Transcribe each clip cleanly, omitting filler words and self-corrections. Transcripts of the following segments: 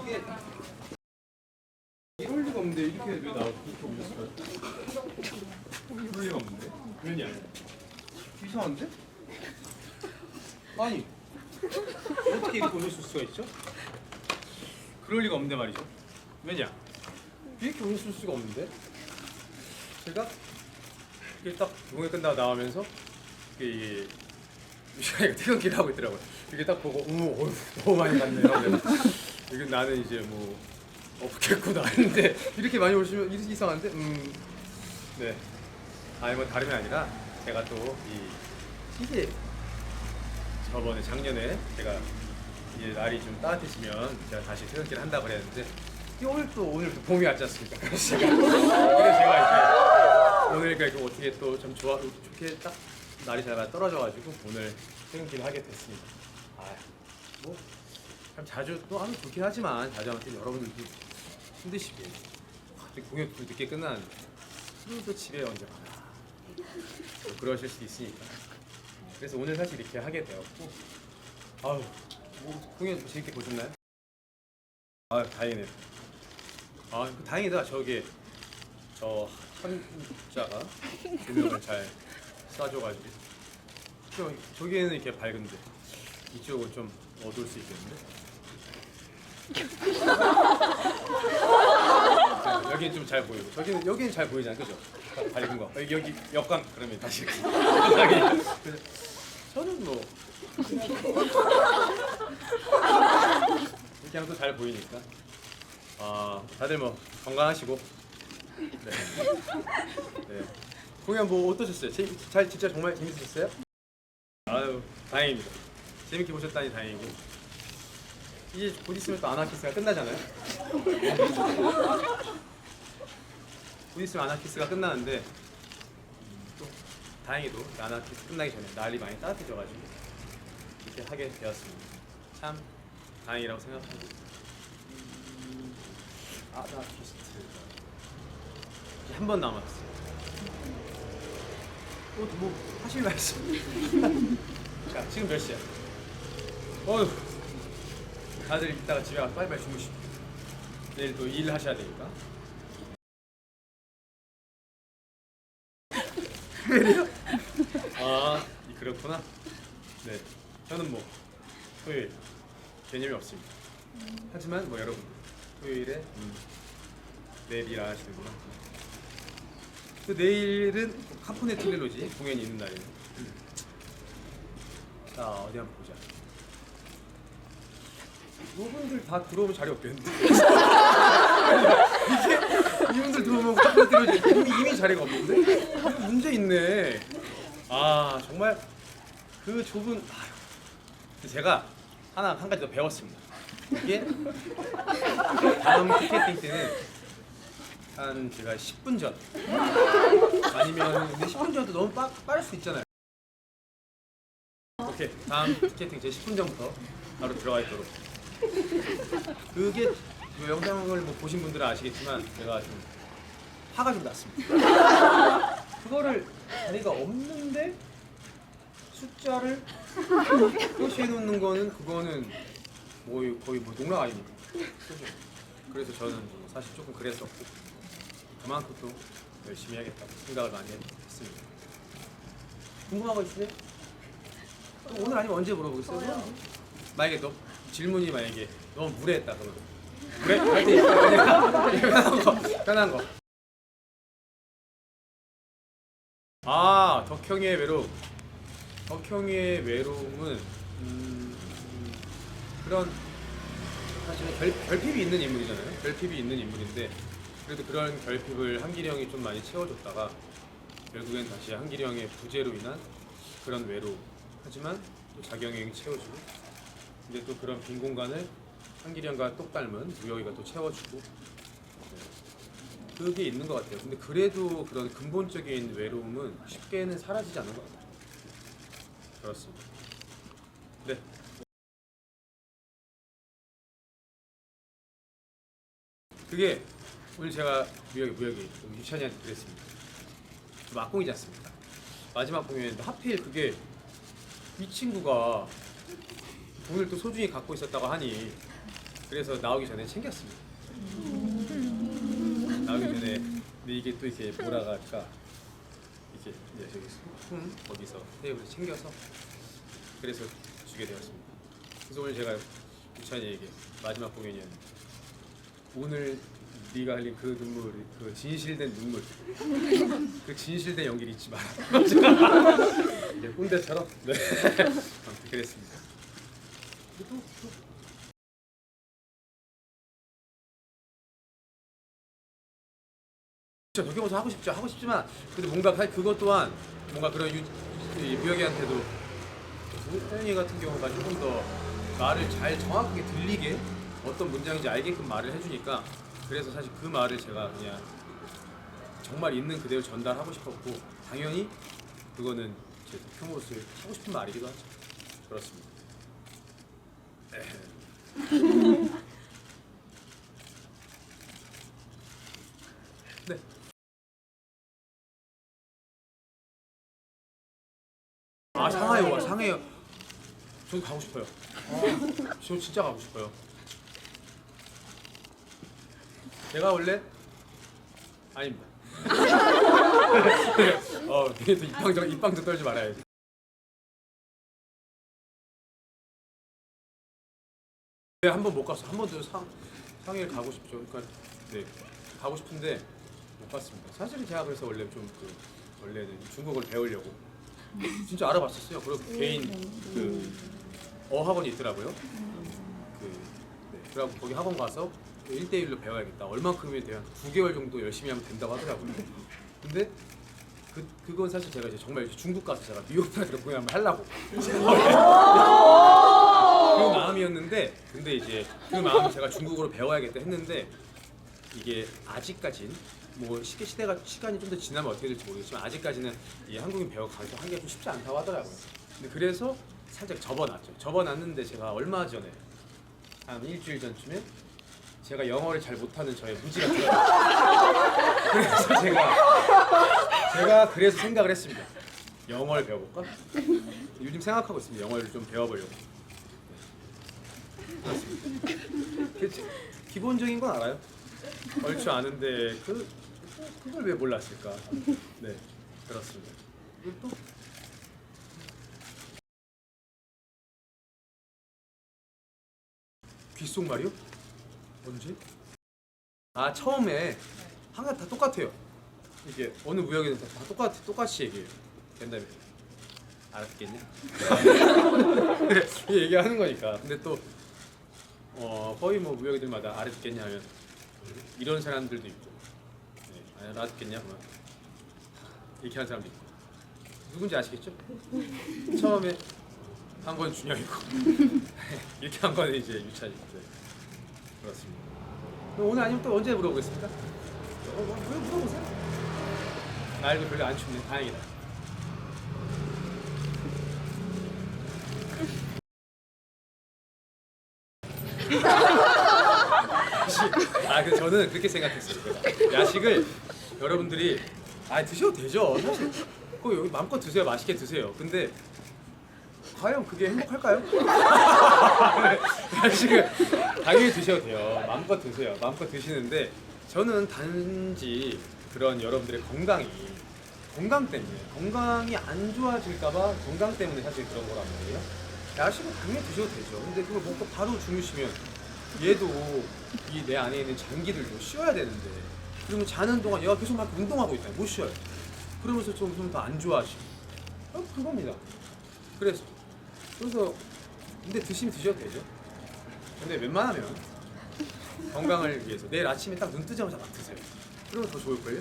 이게 이럴 리가 없는데 이렇게 왜 나와? 이렇게 올렸을까요? 이럴 리가 없는데? 왜냐? 이상한데? 아니 어떻게 이렇게 올렸을 수가 있죠? 그럴 리가 없는데 말이죠. 왜냐? 이렇게 올렸을 수가 없는데 제가 이게 딱 공연 끝나고 나오면서 이게 미션이가 퇴근기를 하고 있더라고요. 이게 딱 보고 어휴 너무 많이 갔네요. 이게 나는 이제 뭐 없겠구나 했는데 이렇게 많이 오시면 이상한데 네. 아니 뭐 다름이 아니라 제가 또 이게 저번에 작년에 제가 이제 날이 좀 따뜻해지면 제가 다시 퇴근길을 한다고 그랬는데 오늘 또 봄이 왔지 않습니까? 그래서 제가 이제 오늘 그러니까 어떻게 또 좀 좋게 딱 날이 잘 떨어져가지고 오늘 퇴근길을 하게 됐습니다. 뭐 참 자주 또 하면 좋긴 하지만 자주 하면 또 여러분들도 힘드시게 공연 또 늦게 끝나는데 또 집에 언제 가나 또 그러실 수도 있으니까 그래서 오늘 사실 이렇게 하게 되었고 뭐 공연 재밌게 보셨나요? 다행이네요. 다행이다. 저기 저 한자가 조명을 잘 쏴줘가지고 저기에는 이렇게 밝은데 이쪽은 좀 어두울 수 있겠는데 여기는 좀 잘 보이고 여기는 잘 보이잖아요, 그죠? 밝은 거 여기 역광 그러면 다시 저는 뭐 이렇게 하면 또 잘 보이니까 다들 뭐 건강하시고 네. 공연 뭐 어떠셨어요? 진짜 정말 재밌으셨어요? 아유 다행입니다. 재밌게 보셨다니 다행이고 이제 곧 있으면 또 아나키스가 끝나잖아요. 곧 있으면 아나키스가 끝나는데 또 다행히도 아나키스 끝나기 전에 날이 많이 따뜻해져가지고 이렇게 하게 되었습니다. 참 다행이라고 생각합니다. 아나키스트 한 번 남았어요. 뭐 하실 말씀? 자 지금 몇 시야? 다들 이따가 집에 가서 빨리빨리 주무시고 내일 또 일 하셔야 되니까. 내일이요? 그렇구나. 네, 저는 뭐 토요일 개념이 없습니다. 하지만 뭐 여러분 토요일에 내일 일 안 하시는구나. 또 내일은 카포네 트릴로지 공연이 있는 날이네. 자 어디 한번 보자. 이분들 다 들어오면 자리 없겠는데? 이분들 들어오면 카포네 트릴로지 이미 자리가 없는데? 문제 있네. 정말 그 좁은 제가 한 가지 더 배웠습니다. 이게 다음 티켓팅 때는 한 제가 10분 전 아니면 근데 10분 전도 너무 빠를 수 있잖아요. 오케이 다음 티켓팅 제 10분 전부터 바로 들어가 있도록. 그게 이 영상을 뭐 보신 분들은 아시겠지만 제가 좀 화가 좀 났습니다. 그거를 자리가 없는데 숫자를 표시해 놓는 그거는 뭐 거의 뭐 농락 아닙니까? 그래서 저는 사실 조금 그랬었고 그만큼 또 열심히 해야겠다고 생각을 많이 했습니다. 궁금한 거 있으세요? 오늘 아니면 언제 물어보겠어요? 만약에 너 질문이 만약에 너무 무례했다 그러면 편한 거. 덕형이의 외로움. 덕형이의 외로움은 그런 사실 결핍이 있는 인물이잖아요. 결핍이 있는 인물인데 그래도 그런 결핍을 한길이 형이 좀 많이 채워줬다가 결국엔 다시 한길이 형의 부재로 인한 그런 외로움. 하지만 또 자경이 형이 채워주고 근데 또 그런 빈 공간을 한길이 형과 똑 닮은 무혁이가 또 채워주고 그게 있는 것 같아요. 근데 그래도 그런 근본적인 외로움은 쉽게는 사라지지 않는 것 같아요. 그렇습니다. 네. 그게 오늘 제가 무혁이 유찬이한테 그랬습니다. 막공이지 않습니까? 마지막 공연인데 하필 그게 이 친구가 돈을 또 소중히 갖고 있었다고 하니 그래서 나오기 전에 챙겼습니다. 나오기 전에 근데 이게 또 이렇게 뭐라 할까 이렇게 이제 저기 소품 거기서 테이블에 챙겨서 그래서 주게 되었습니다. 그래서 오늘 제가 유찬이에게 마지막 공연이었는데 오늘 네가 흘린 그 눈물, 그 진실된 눈물, 그 진실된 연기를 잊지 마라. 이제 꼰대처럼 네. 아무튼 그랬습니다. 저 도쿄공사 하고 싶죠. 하고 싶지만 근데 뭔가 그것 또한 뭔가 그런 무혁이한테도 태연이 같은 경우가 조금 더 말을 잘 정확하게 들리게 어떤 문장인지 알게끔 말을 해주니까 그래서 사실 그 말을 제가 그냥 정말 있는 그대로 전달하고 싶었고 당연히 그거는 제 도쿄모습을 하고 싶은 말이기도 하죠. 그렇습니다. 네. 아 상하이 와 상하이 저도 가고 싶어요. 저 진짜 가고 싶어요. 제가 원래 아닙니다. 이게 또 입방정 떨지 말아야지. 네, 한 번 못 갔어. 한 번도 상해를 가고 싶죠. 그러니까 네 가고 싶은데 못 갔습니다. 사실은 제가 그래서 원래 좀 원래는 중국어를 배우려고 진짜 알아봤었어요. 그리고 개인 어학원이 있더라고요. 그래갖고 거기 학원 가서 1대1로 배워야겠다. 얼만큼에 대한 9개월 정도 열심히 하면 된다고 하더라고요. 근데 그건 사실 제가 이제 정말 중국 가서 제가 미국한테 공연 한번 하려고 그 마음이었는데 근데 이제 그 마음을 제가 중국어로 배워야겠다 했는데 이게 아직까진 뭐 시간이 좀 더 지나면 어떻게 될지 모르겠지만 아직까지는 이 한국인 배워 가서 하기가 좀 쉽지 않다고 하더라고요. 근데 그래서 살짝 접어놨죠. 접어놨는데 제가 얼마 전에 한 일주일 전쯤에 제가 영어를 잘 못하는 저의 무지가 들어요. 그래서 제가 그래서 생각을 했습니다. 영어를 배워볼까? 요즘 생각하고 있습니다. 영어를 좀 배워보려고. 그렇습니다. 기본적인 건 알아요. 얼추 아는데 그걸 왜 몰랐을까? 네, 그렇습니다. 그리고 또 귓속말이요? 언제? 아 처음에 항상 다 똑같아요. 이게 어느 무역에는 다 똑같이 얘기해요. 된다면 알았겠냐? 얘기하는 거니까. 근데 또 거의 뭐 무역들마다 알았겠냐 하면 이런 사람들도 있고, 네, 알았겠냐 하면 이렇게 하는 사람도 있고. 누군지 아시겠죠? 처음에 한 건 준영이고 이렇게 한 거는 이제 유찬이고. 네. 그렇습니다. 오늘 아니면 또 언제 물어보겠습니까? 물어보세요. 날도 별로 안 춥네. 다행이다. 그 저는 그렇게 생각했어요. 야식을 여러분들이 드셔도 되죠. 사실 여기 마음껏 드세요. 맛있게 드세요. 근데 과연 그게 행복할까요? 야식을 당연히 드셔도 돼요. 마음껏 드세요. 마음껏 드시는데 저는 단지 그런 여러분들의 건강 때문에 건강이 안 좋아질까봐 건강 때문에 사실 그런 거란 말이에요. 야식은 당연히 드셔도 되죠. 근데 그걸 먹고 바로 주무시면 얘도 이 내 안에 있는 장기들도 쉬어야 되는데 그러면 자는 동안 얘가 계속 막 운동하고 있다. 못 쉬어요. 그러면서 좀 더 안 좋아하시고 그겁니다. 그래서 근데 드시면 드셔도 되죠. 근데 웬만하면 건강을 위해서 내일 아침에 딱 눈 뜨자마자 막 드세요. 그러면 더 좋을걸요?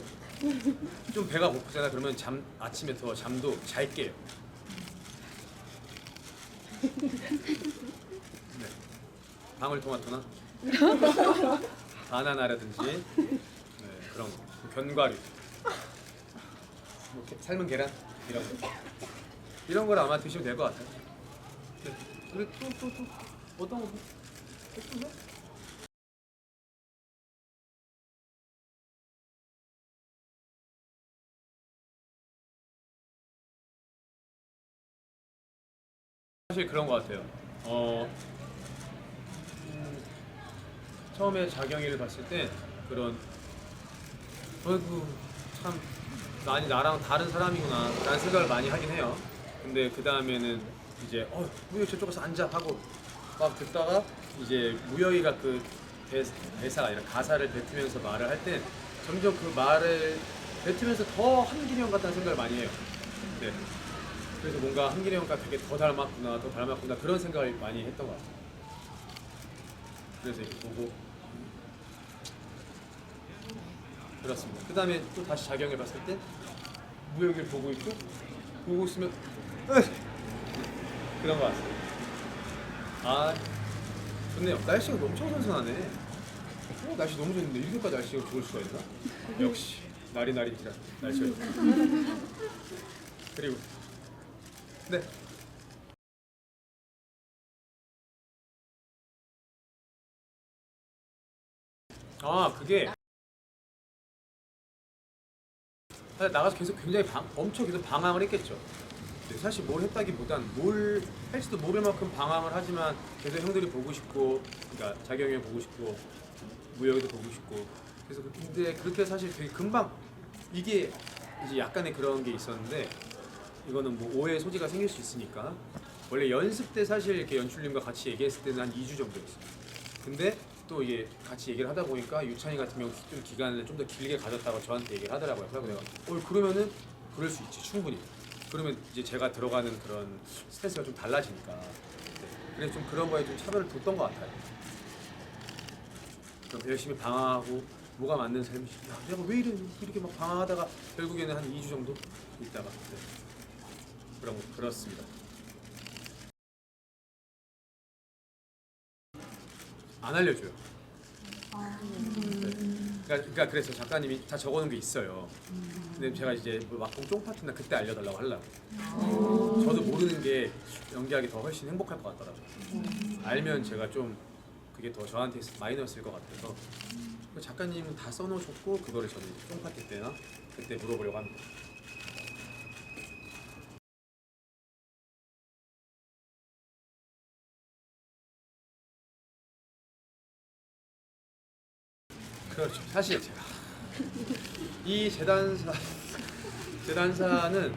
좀 배가 고프잖아. 그러면 아침에 더 잠도 잘 깨요. 네. 방울토마토나 바나나라든지 그런 거, 견과류, 뭐 삶은 계란 이런 걸 아마 드시면 될 것 같아요. 네. 그리고 또 어떤 거? 사실 그런 것 같아요. 처음에 자경이를 봤을 때 그런 어이구 참 나랑 다른 사람이구나 라는 생각을 많이 하긴 해요. 근데 그 다음에는 이제 무혁이 저쪽 가서 앉아 하고 막 듣다가 이제 무혁이가 그 대사가 아니라 가사를 뱉으면서 말을 할 때 점점 그 말을 뱉으면서 더 한기령 같다는 생각을 많이 해요. 네. 그래서 뭔가 한기령 과 되게 더 닮았구나 그런 생각을 많이 했던 것 같아요. 그래서 이렇게 보고 그렇습니다. 그 다음에 또 다시 자경을 봤을 때 무혁이를 보고 있으면 그런 것 같습니다. 아 좋네요. 날씨가 엄청 선선하네. 날씨 너무 좋은데 이렇게까지 날씨가 좋을 수가 있나? 역시 날이 날씨가 그리고 네. 그게 사실 나가서 계속 굉장히 엄청 계속 방황을 했겠죠. 사실 뭘 했다기보단 뭘 할지도 모를 만큼 방황을 하지만 계속 형들이 보고 싶고, 그러니까 자경이 형 보고 싶고, 무혁이도 보고 싶고. 그래서 근데 그렇게 사실 되게 금방 이게 이제 약간의 그런 게 있었는데 이거는 뭐 오해의 소지가 생길 수 있으니까 원래 연습 때 사실 이렇게 연출님과 같이 얘기했을 때는 한 2주 정도였어요. 근데 또 이게 같이 얘기를 하다 보니까 유찬이 같은 경우 좀 기간을 좀 더 길게 가졌다고 저한테 얘기를 하더라고요. 그래서 내가 그러면은 그럴 수 있지 충분히. 그러면 이제 제가 들어가는 그런 스트레스가 좀 달라지니까. 네. 그래서 좀 그런 거에 좀 차별을 뒀던 것 같아요. 그럼 열심히 방황하고 뭐가 맞는 삶이 내가 왜 이렇게 막 방황하다가 결국에는 한 2주 정도 있다가 네. 그렇습니다. 안 알려줘요. 네. 그러니까 그래서 작가님이 다 적어놓은 게 있어요. 근데 제가 이제 뭐 막공 쫑파티나 그때 알려달라고 하려고. 저도 모르는 게 연기하기 더 훨씬 행복할 것 같더라고요. 알면 제가 좀 그게 더 저한테 마이너스일 것 같아서 작가님은 다 써놓으셨고 그거를 저는 쫑파티 때나 그때 물어보려고 합니다. 그렇죠. 사실 제가 이 재단사는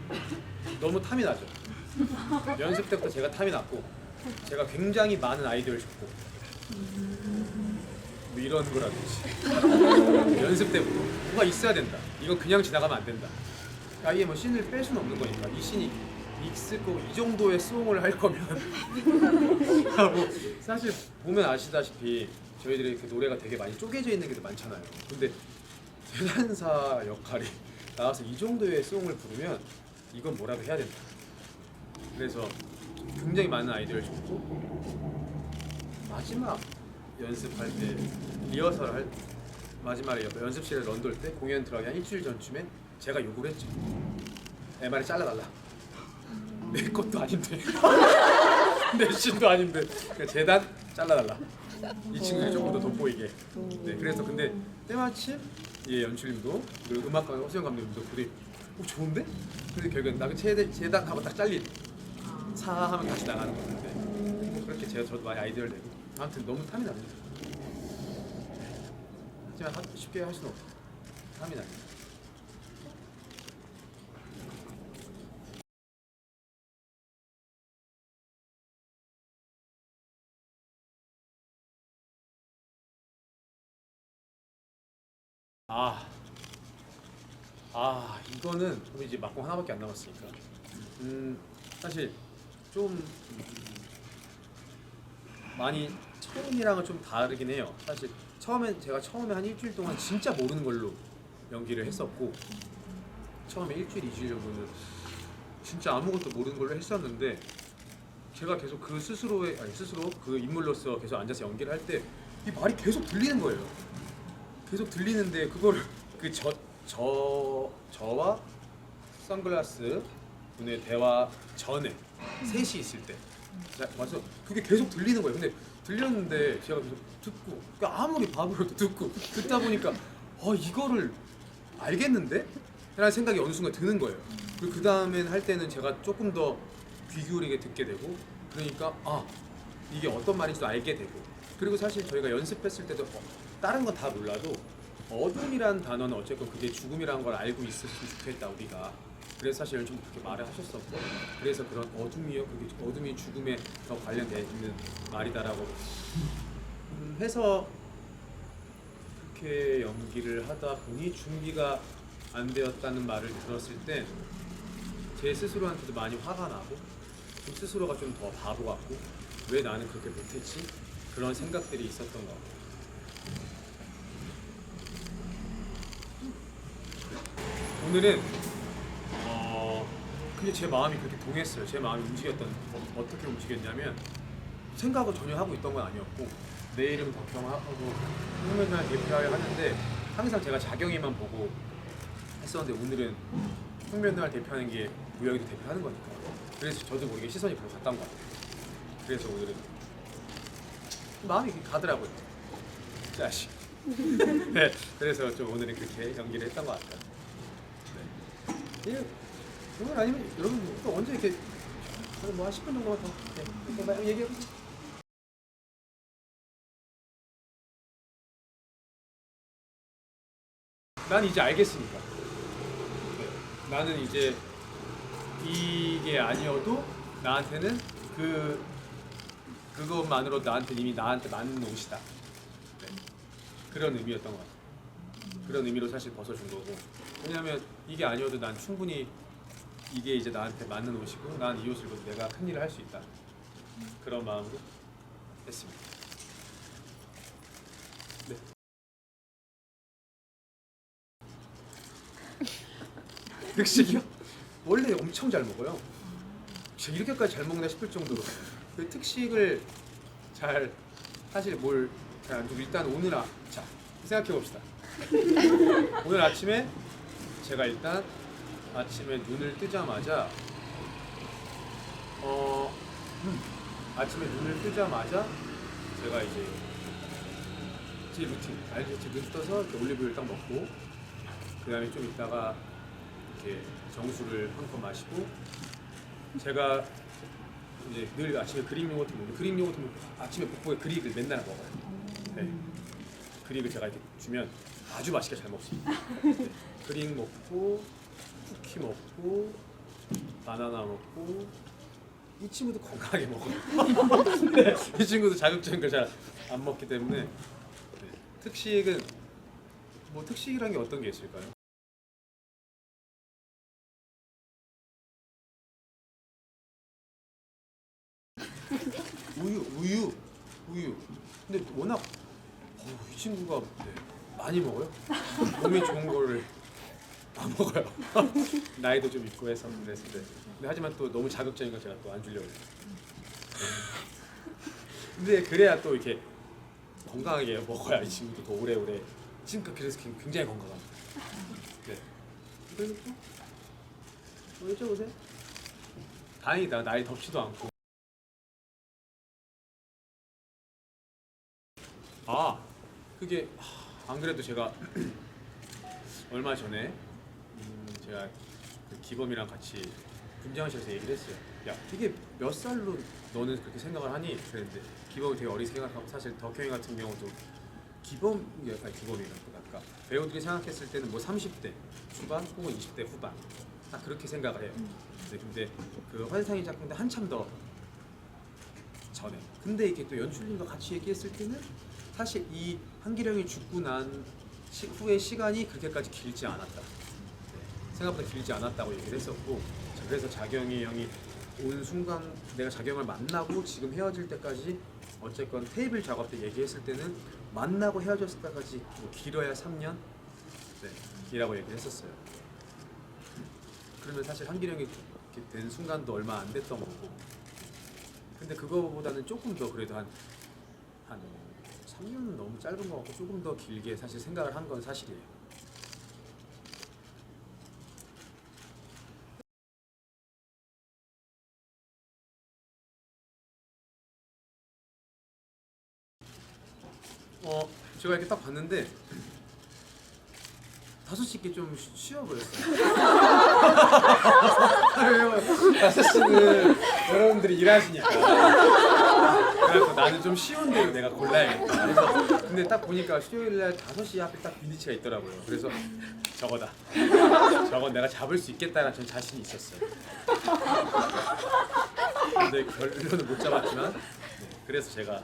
너무 탐이 나죠. 연습 때부터 제가 탐이 났고 제가 굉장히 많은 아이디어를 줬고 뭐 이런 거라든지 연습 때부터 뭐가 있어야 된다. 이건 그냥 지나가면 안 된다. 아예 뭐 씬을 뺄 수는 없는 거니까 이 씬이 있을 거고 이 정도의 수긍을 할 거면 하고 사실 보면 아시다시피 저희들이 이렇게 노래가 되게 많이 쪼개져 있는 게 많잖아요. 근데 재단사 역할이 나와서 이 정도의 수긍을 부르면 이건 뭐라도 해야 된다. 그래서 굉장히 많은 아이디어를 줬고 마지막 연습할 때 마지막에 연습실에 런돌 때 공연 들어가기 한 일주일 전쯤에 제가 요구를 했죠. MR을 잘라달라. 내 것도 아닌데 내 씬도 아닌데 그러니까 재단 잘라달라. 이 친구들이 조금 더 돋보이게. 네, 그래서 근데 때마침 연출님도 그리고 음악가 허수영 감독님도 그들이 좋은데? 그래서 결국엔 나그 재단 하고 딱 잘린 하면 다시 나가는 건데 그렇게 저도 많이 아이디어를 내고 아무튼 너무 탐이 납니다. 하지만 쉽게 할 수는 없어. 탐이 납니다. 이거는 이제 막공 하나밖에 안 남았으니까 사실 좀 많이 처음이랑은 좀 다르긴 해요. 사실 제가 처음에 한 일주일 동안 진짜 모르는 걸로 연기를 했었고 처음에 일주일, 2주일 정도는 진짜 아무것도 모르는 걸로 했었는데 제가 계속 스스로 그 인물로서 계속 앉아서 연기를 할 때 이 말이 계속 들리는 거예요. 계속 들리는데 그거를 저와 선글라스 분의 대화 전에 셋이 있을 때 와서 그게 계속 들리는 거예요. 근데 들렸는데 제가 계속 듣고 그러니까 아무리 바보라도 듣다 보니까 이거를 알겠는데? 라는 생각이 어느 순간 드는 거예요. 그리고 그 다음엔 할 때는 제가 조금 더 귀 기울이게 듣게 되고 그러니까 이게 어떤 말인지도 알게 되고 그리고 사실 저희가 연습했을 때도 다른 건 다 몰라도 어둠이란 단어는 어쨌건 그게 죽음이라는 걸 알고 있었으면 좋겠다 우리가. 그래서 사실 좀 그렇게 말을 하셨었고, 그래서 그런 어둠이요, 그게 어둠이 죽음에 더 관련돼 있는 말이다라고 해서 그렇게 연기를 하다 보니 준비가 안 되었다는 말을 들었을 때 제 스스로한테도 많이 화가 나고, 좀 스스로가 좀 더 바보 같고, 왜 나는 그렇게 못했지? 그런 생각들이 있었던 것 같아요. 오늘은 근데 제 마음이 그렇게 동했어요. 제 마음이 어떻게 움직였냐면, 생각을 전혀 하고 있던 건 아니었고, 내일은 덕평하고 평면날 대표를 하는데 항상 제가 자경이만 보고 했었는데, 오늘은 평면날 대표하는 게 무영이도 대표하는 거니까, 그래서 저도 모르게 시선이 그로 갔던 것 같아요. 그래서 오늘은 마음이 가더라고요. 자식. 네, 그래서 좀 오늘은 그렇게 연기를 했던 것 같아요. 네. 오늘 아니면 여러분 또 언제 이렇게 뭐한 10분 정도만 더 얘기해 보세요. 난 이제 알겠으니까. 네. 나는 이제 이게 아니어도 나한테는 그것만으로 나한테 이미 나한테 맞는 옷이다. 네. 그런 의미였던 것 같아요. 그런 의미로 사실 벗어준 거고. 왜냐하면 이게 아니어도 난 충분히 이게 이제 나한테 맞는 옷이고, 난 이 옷을 입어도 내가 큰 일을 할 수 있다. 그런 마음으로 했습니다. 네. 특식이요? 원래 엄청 잘 먹어요. 제가 이렇게까지 잘 먹나 싶을 정도로. 그 특식을 잘 사실 뭘 잘 안 주고, 일단 오늘 자 생각해 봅시다. 오늘 아침에 제가 일단 아침에 눈을 뜨자마자 아침에 눈을 뜨자마자 제가 이제 제 루틴 알죠? 눈 떠서 이렇게 올리브유를 딱 먹고, 그 다음에 좀 있다가 이렇게 정수를 한 컵 마시고, 제가 이제 늘 아침에 그릭 요거트 먹는데, 그릭 요거트 아침에 복부에 그릭을 맨날 먹어요. 네. 그릭을 제가 이렇게 주면 아주 맛있게 잘 먹습니다. 네. 그릭 먹고, 쿠키 먹고, 바나나 먹고. 이 친구도 건강하게 먹어요. 네. 이 친구도 자극적인 걸 잘 안 먹기 때문에. 네. 특식은 뭐 특식이란 게 어떤 게 있을까요? 우유. 근데 워낙 이 친구가 많이 먹어요. 몸에 좋은 거를 안 먹어요. 나이도 좀 있고 해서 그랬을 때. 근데 하지만 또 너무 자극적인 거 제가 또 안 주려고 해요. 근데 그래야 또 이렇게 건강하게 먹어야 이 친구도 더 오래오래. 지금까지 그래서 굉장히 건강합니다. 네. 그리고 또 여쭤보세요. 다행이다. 나이 덥지도 않고. 그게 안 그래도 제가 얼마 전에 제가 그 기범이랑 같이 분장실에서 얘기를 했어요. 야, 되게 몇 살로 너는 그렇게 생각을 하니? 그랬는데 기범이 되게 어리게 생각하고, 사실 덕형이 같은 경우도 기범이라고 아까 배우들이 생각했을 때는 뭐 30대 초반 혹은 20대 후반 딱 그렇게 생각을 해요. 근데 그 환상의 작품인데 한참 더 전에. 근데 이게 또 연출님과 같이 얘기했을 때는 사실 이 한기령이 죽고 난 후의 시간이 그렇게까지 길지 않았다. 생각보다 길지 않았다고 얘기를 했었고, 그래서 자경이 형이 온 순간 내가 자경을 만나고 지금 헤어질 때까지 어쨌건 테이블 작업 때 얘기했을 때는 만나고 헤어졌을 때까지 뭐 길어야 3년? 네, 이라고 얘기를 했었어요. 그러면 사실 한기령이 된 순간도 얼마 안 됐던 거고, 근데 그거보다는 조금 더 그래도 한 3년은 너무 짧은 것 같고, 조금 더 길게 사실 생각을 한 건 사실이에요. 제가 이렇게 딱 봤는데 5시께 좀 쉬워 보였어요. 5시는 여러분들이 일하시니까. 그래서 나는 좀 쉬운 대로 내가 골라야겠다. 그래서 근데 딱 보니까 수요일날 5시 앞에 딱 빈니치가 있더라고요. 그래서 저거다. 저건 내가 잡을 수 있겠다는 전 자신이 있었어요. 근데 결론은 못 잡았지만 그래서 제가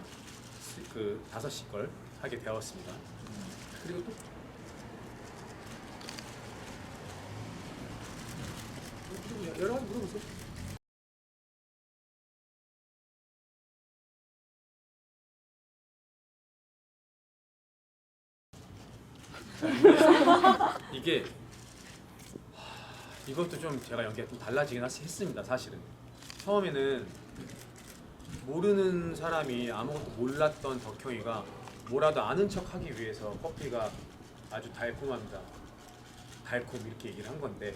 그 5시 걸 하게 되었습니다. 그리고 또 여러 가지 물어보세요. 이게 이것도 좀 제가 연기가 좀 달라지긴 했습니다. 사실은 처음에는 모르는 사람이 아무것도 몰랐던 덕형이가 뭐라도 아는 척하기 위해서 커피가 아주 달콤합니다. 달콤 이렇게 얘기를 한 건데,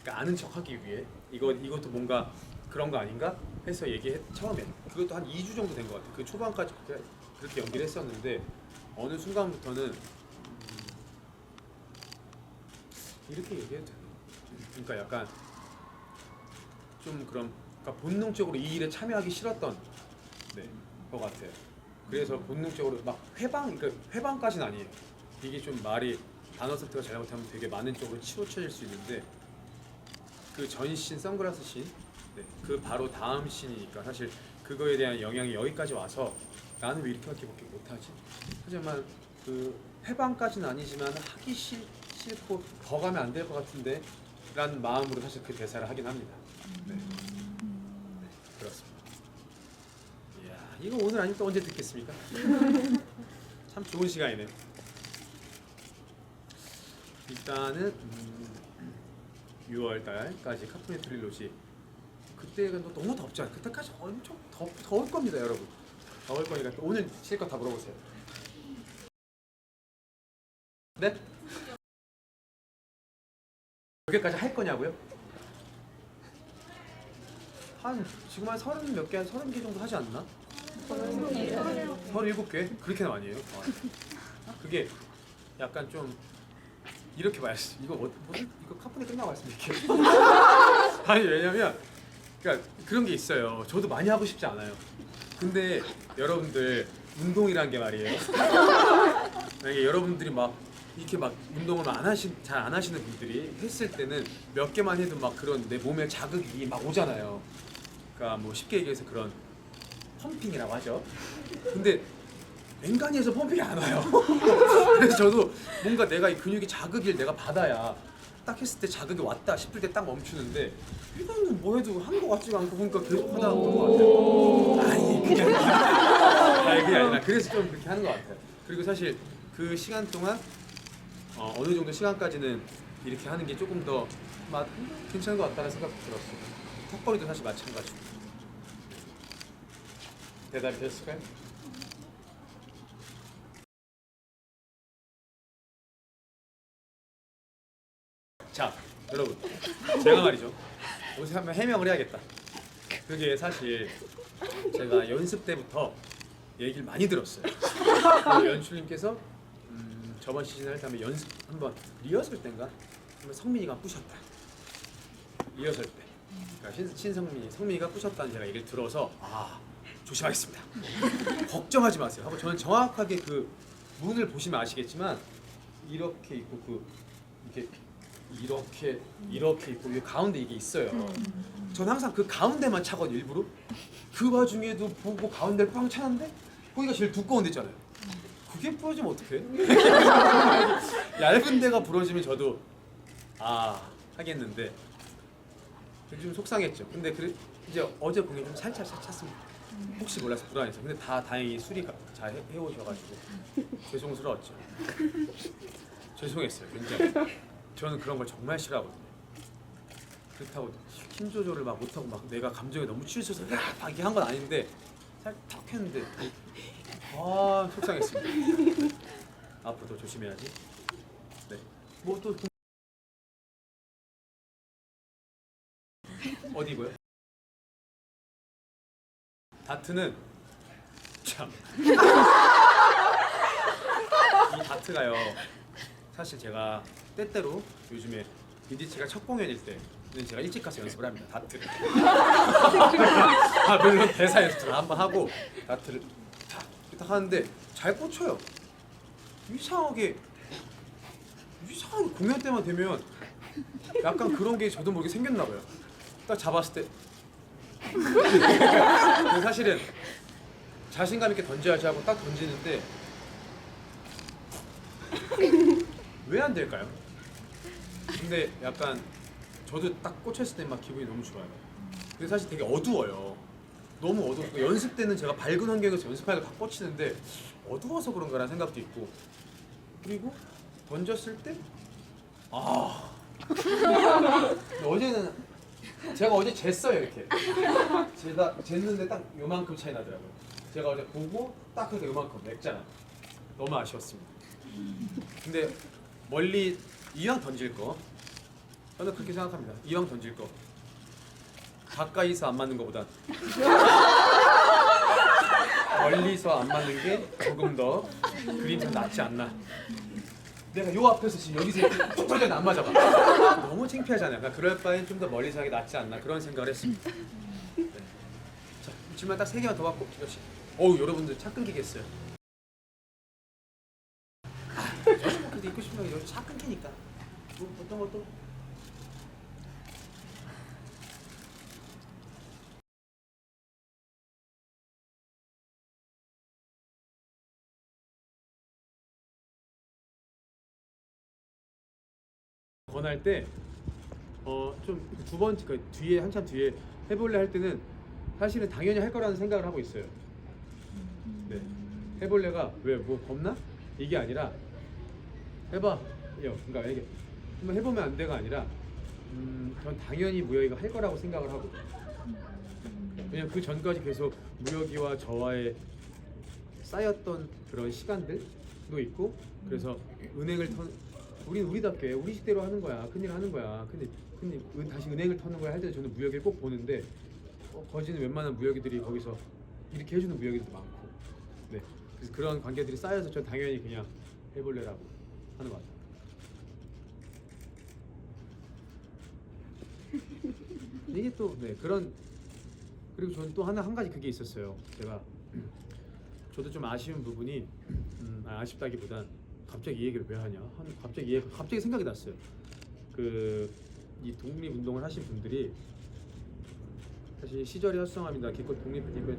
그러니까 아는 척하기 위해 이것도 뭔가 그런 거 아닌가 해서 처음에 그것도 한 2주 정도 된 것 같아요. 그 초반까지 그렇게 연기를 했었는데 어느 순간부터는 이렇게 얘기해도 되나? 그러니까 약간 좀 그러니까 본능적으로 이 일에 참여하기 싫었던 것 같아요. 그래서 본능적으로 막 그러니까 회방까지는 아니에요. 이게 좀 말이 단어 선택을 잘못하면 되게 많은 쪽으로 치우쳐질 수 있는데, 그 전신 선글라스 씬, 그 바로 다음 씬이니까 사실 그거에 대한 영향이 여기까지 와서 나는 왜 이렇게밖에 못하지? 하지만 그 해방까지는 아니지만 하기 싫고 더 가면 안 될 것 같은데 라는 마음으로 사실 그 대사를 하긴 합니다. 그렇습니다. 이야, 이거 오늘 아니면 또 언제 듣겠습니까? 참 좋은 시간이네요. 일단은 6월달까지 카푸네 트릴로지, 그때가 너무 덥잖아요. 그때까지 엄청 더울 겁니다, 여러분. 더울 거니까 또 오늘 실컷 다 물어보세요. 네? 몇 개까지 할 거냐고요? 지금 한 30 몇 개, 한 30개 정도 하지 않나? 37개? 그렇게는 아니에요. 그게 약간 좀 이렇게 말씀, 이거 카푸네 끝나고 말씀드릴게요. 아니 왜냐면 그러니까 그런 게 있어요. 저도 많이 하고 싶지 않아요. 근데 여러분들 운동이란 게 말이에요. 만약에 여러분들이 막 이렇게 막 운동을 잘 안 하시는 분들이 했을 때는 몇 개만 해도 막 그런 내 몸에 자극이 막 오잖아요. 그러니까 뭐 쉽게 얘기해서 그런 펌핑이라고 하죠. 근데 앵간히에서 펌핑이 안 와요. 그래서 저도 뭔가 내가 이 근육이 자극을 내가 받아야 딱 했을 때 자극이 왔다 싶을 때 딱 멈추는데, 이거는 뭐 해도 한 거 같지가 않고 보니까 계속 하다 보는 것 같아요. 아니 그게 아니라 그래서 좀 그렇게 하는 것 같아요. 그리고 사실 그 시간 동안 어느 정도 시간까지는 이렇게 하는 게 조금 더 괜찮은 것 같다는 생각도 들었어요. 턱걸이도 사실 마찬가지고. 대답이 됐을까요? 자, 여러분, 제가 말이죠. 어디서 한번 해명을 해야겠다. 그게 사실 제가 연습 때부터 얘기를 많이 들었어요. 연출님께서 저번 시즌 할 때 한번 한번 리허설 때인가 한번 성민이가 부셨다. 리허설 때, 그러니까 성민이가 부셨다는 제가 얘기를 들어서 조심하겠습니다. 걱정하지 마세요. 하고 저는 정확하게 그 문을 보시면 아시겠지만 이렇게 있고 이렇게 있고 이 가운데 이게 있어요. 전 항상 그 가운데만 차거든요, 일부러. 그 와중에도 보고 가운데를 빵 차는데 거기가 제일 두꺼운 데잖아요. 그게 부러지면 어떡해? 얇은 데가 부러지면 저도 하겠는데 좀 속상했죠. 근데 이제 어제 공연 좀 살짝 찼습니다. 혹시 몰라서 불안해서. 근데 다행히 수리 잘 해오셔가지고 죄송스러웠죠. 죄송했어요, 굉장히. 저는 그런 걸 정말 싫어하거든요. 그렇다고 힘 조절을 못하고 내가 감정에 너무 치우쳐서 막 이렇게 한 건 아닌데 살짝 탁 했는데 속상했습니다. 앞으로 더 조심해야지. 네. 뭐 또 어디고요? 다트는 참 이 다트가요. 사실 제가 때때로 요즘에 BDC가 첫 공연일 때는 제가 일찍 가서 연습을 합니다. 다트를. 물론 대사 연습을 한번 하고 다트를 딱 하는데 잘 꽂혀요. 이상하게 공연 때만 되면 약간 그런 게 저도 모르게 생겼나 봐요. 딱 잡았을 때 근데 사실은 자신감 있게 던져야지 하고 딱 던지는데 왜 안 될까요? 근데 약간 저도 딱 꽂혔을 때 막 기분이 너무 좋아요. 근데 사실 되게 어두워요. 너무 어둡고 연습 때는 제가 밝은 환경에서 연습하니까 다 꽂히는데 어두워서 그런가라는 생각도 있고 그리고 던졌을 때 어제는 제가 어제 쟀어요 이렇게 제가 쟀는데 딱 요만큼 차이 나더라고요. 제가 어제 보고 딱 그래서 요만큼 냈잖아. 너무 아쉬웠습니다. 근데 멀리 이왕 던질 거 저는 그렇게 생각합니다. 이왕 던질 거 가까이서 안 맞는 것보단 멀리서 안 맞는 게 조금 더 그림상 낫지 않나. 내가 요 앞에서 지금 여기서 이렇게 툭 던졌는데 안 맞아봐. 너무 창피하잖아요. 그러니까 그럴 바엔 좀 더 멀리서 하는 게 낫지 않나 그런 생각을 했습니다. 네. 자, 질문 딱 3개만 더 받고 역시 여러분들 차 끊기겠어요. 그래도 입고 싶으면 여기 차 끊기니까 뭐 어떤 것도 권할 때 좀 두 번째 그 뒤에 한참 뒤에 해볼래 할 때는 사실은 당연히 할 거라는 생각을 하고 있어요. 네, 해볼래가 왜 뭐 겁나? 이게 아니라 해봐. 그러니까 이게 한번 해보면 안 돼가 아니라 전 당연히 무혁이가 할 거라고 생각을 하고 왜냐면 그 전까지 계속 무혁이와 저와의 쌓였던 그런 시간들도 있고 그래서 은행을 우리는 우리답게 우리 식대로 하는 거야. 큰일 하는 거야. 근데 다시 은행을 터는 거야 할 때 저는 무혁이를 꼭 보는데 거지는 웬만한 무혁이들이 거기서 이렇게 해주는 무혁이들도 많고 네 그래서 그런 관계들이 쌓여서 전 당연히 그냥 해볼래라고 하는 것 같아요. 이게 또 네 그런 그리고 저는 또 한 가지 그게 있었어요. 제가 저도 좀 아쉬운 부분이 아쉽다기보단 갑자기 이 얘기를 왜 하냐? 갑자기 생각이 났어요. 이 독립운동을 하신 분들이 사실 시절이 헛성함이다. 기껏 독립이면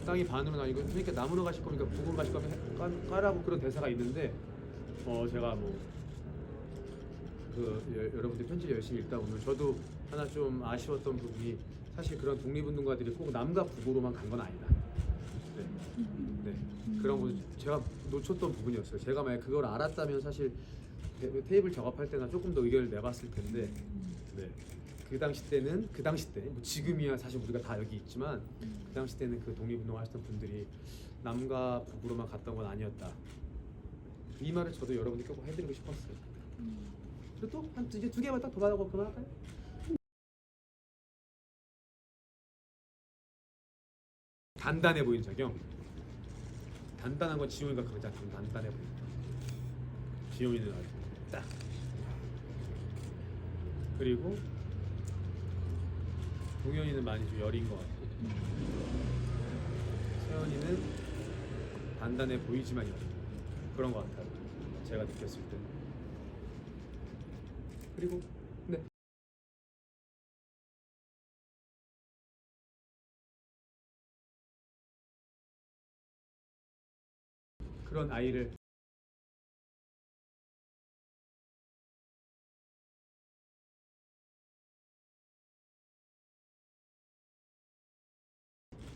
땅이 반으로 나뉘고 그러니까 나무로 가실 겁니까? 북으로 가실 거면 까라고 그런 대사가 있는데 제가 여러분들 편지 열심히 읽다 보면 저도 하나 좀 아쉬웠던 부분이 사실 그런 독립운동가들이 꼭 남과 북으로만 간 건 아니다. 네. 그런 거 제가 놓쳤던 부분이었어요. 제가 만약 그걸 알았다면 사실 테이블 작업할 때나 조금 더 의견을 내봤을 텐데 네. 그 당시 때 뭐 지금이야 사실 우리가 다 여기 있지만 그 당시 때는 그 독립운동 하셨던 분들이 남과 북으로만 갔던 건 아니었다. 이 말을 저도 여러분들께 꼭 해드리고 싶었어요. 그리고 또 이제 2개만 딱 더 받아고 그만할까요? 단단해 보이는 작용. 단단한 건 지용이가 가장 단단해 보인다. 지용이는 아주 딱. 그리고 동현이는 많이 좀 여린 것 같고 세연이는 단단해 보이지만 여린 그런 것 같아요. 제가 느꼈을 때. 그리고 네. 그런 아이를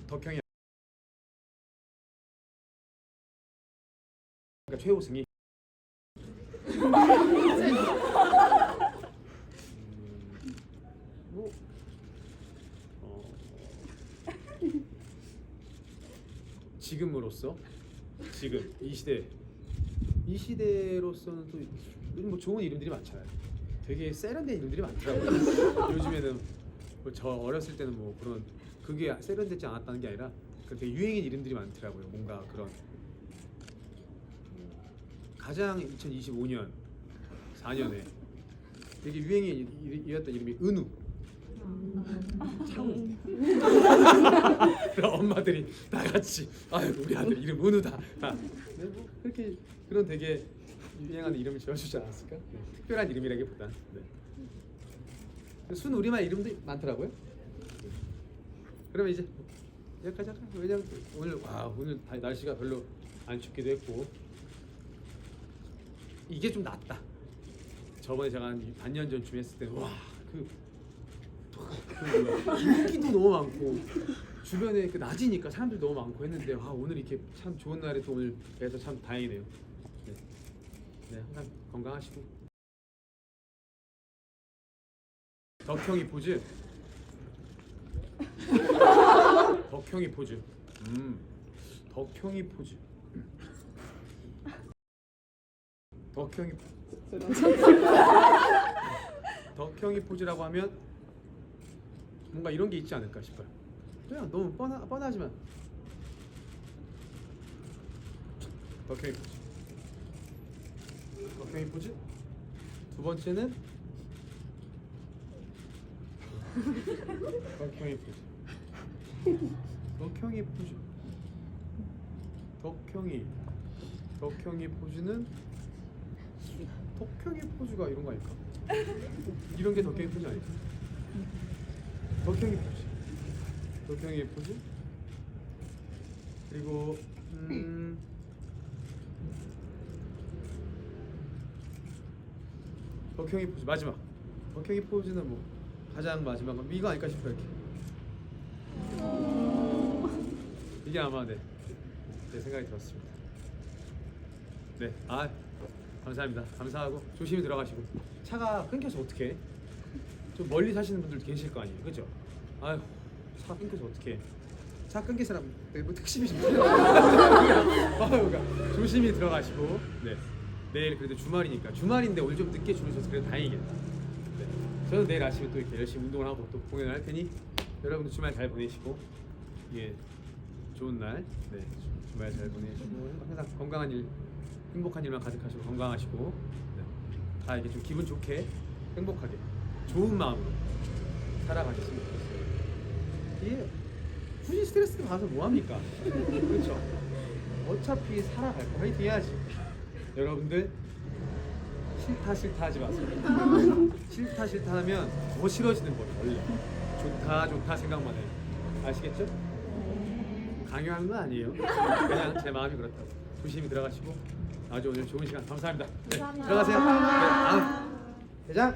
덕형이 그러니까 최우승이 뭐 지금으로서 지금 이 시대로서는 또 요즘 뭐 좋은 이름들이 많잖아요. 되게 세련된 이름들이 많더라고요. 요즘에는 저 어렸을 때는 뭐 그런 그게 세련되지 않았다는 게 아니라 되게 유행인 이름들이 많더라고요. 뭔가 그런 가장 2025년 4년에 되게 유행이었던 이름이 은우. 차우. 그럼 엄마들이 다 같이 아유 우리 아들 이름 은우다. 네, 뭐 그렇게 그런 되게 유행하는 이름을 지어주지 않았을까? 네, 특별한 이름이라기보단. 네. 순 우리말 이름도 많더라고요. 네. 그러면 이제 여기까지 할까요? 왜냐면 오늘 날씨가 별로 안 춥기도 했고 이게 좀 낫다. 저번에 제가 한 반년 전쯤 했을 때 인기도 너무 많고 주변에 그 낮이니까 사람들 너무 많고 했는데 오늘 이렇게 참 좋은 날에 또 오늘 해서 참 다행이네요. 네, 항상 건강하시고. 덕형이 포즈. 덕형이 포즈. 덕형이 포즈. 덕형이 덕형이 포즈라고 하면 뭔가 이런 게 있지 않을까 싶어요. 그냥 너무 뻔하지만 덕형이 포즈. 덕형이 포즈. 두 번째는 덕형이 포즈. 덕형이 포즈. 덕형이 포즈는 덕형이 포즈가 이런 거 아닐까? 이런 게 덕형이 포즈 아닐까? 덕형이 포즈. 덕형이 포즈. 그리고 덕형이 포즈 마지막. 덕형이 포즈는 뭐 가장 마지막은 이거 아닐까 싶어요. 이렇게. 이게 아마 제 생각이 들었습니다. 네, 감사합니다. 감사하고 조심히 들어가시고. 차가 끊겨서 어떡해? 좀 멀리 사시는 분들도 계실 거 아니에요, 그죠? 아휴, 차 끊겨서 어떡해? 차 끊긴 사람 뭐 택시비십니까? 조심히 들어가시고. 네, 내일 그래도 주말인데 오늘 좀 늦게 주무셔서 그래도 다행이겠다. 네, 저는 내일 아침에 또 이렇게 열심히 운동을 하고 또 공연을 할 테니 여러분도 주말 잘 보내시고 예, 좋은 날, 네, 주말 잘 보내시고 항상 건강한 일, 행복한 일만 가득하시고 건강하시고 네, 다 이렇게 좀 기분 좋게 행복하게 좋은 마음으로 살아가셨으면 좋겠어요. 이게 굳이 스트레스 받아서 뭐 합니까? 그렇죠? 어차피 살아갈 거 화이팅 해야지. 여러분들 싫다 하지 마세요. 싫다 하면 더 싫어지는 거예요. 원래 좋다 생각만 해요. 아시겠죠? 강요하는 건 아니에요. 그냥 제 마음이 그렇다고. 조심히 들어가시고 아주 오늘 좋은 시간 감사합니다. 네, 들어가세요. 네, 대장.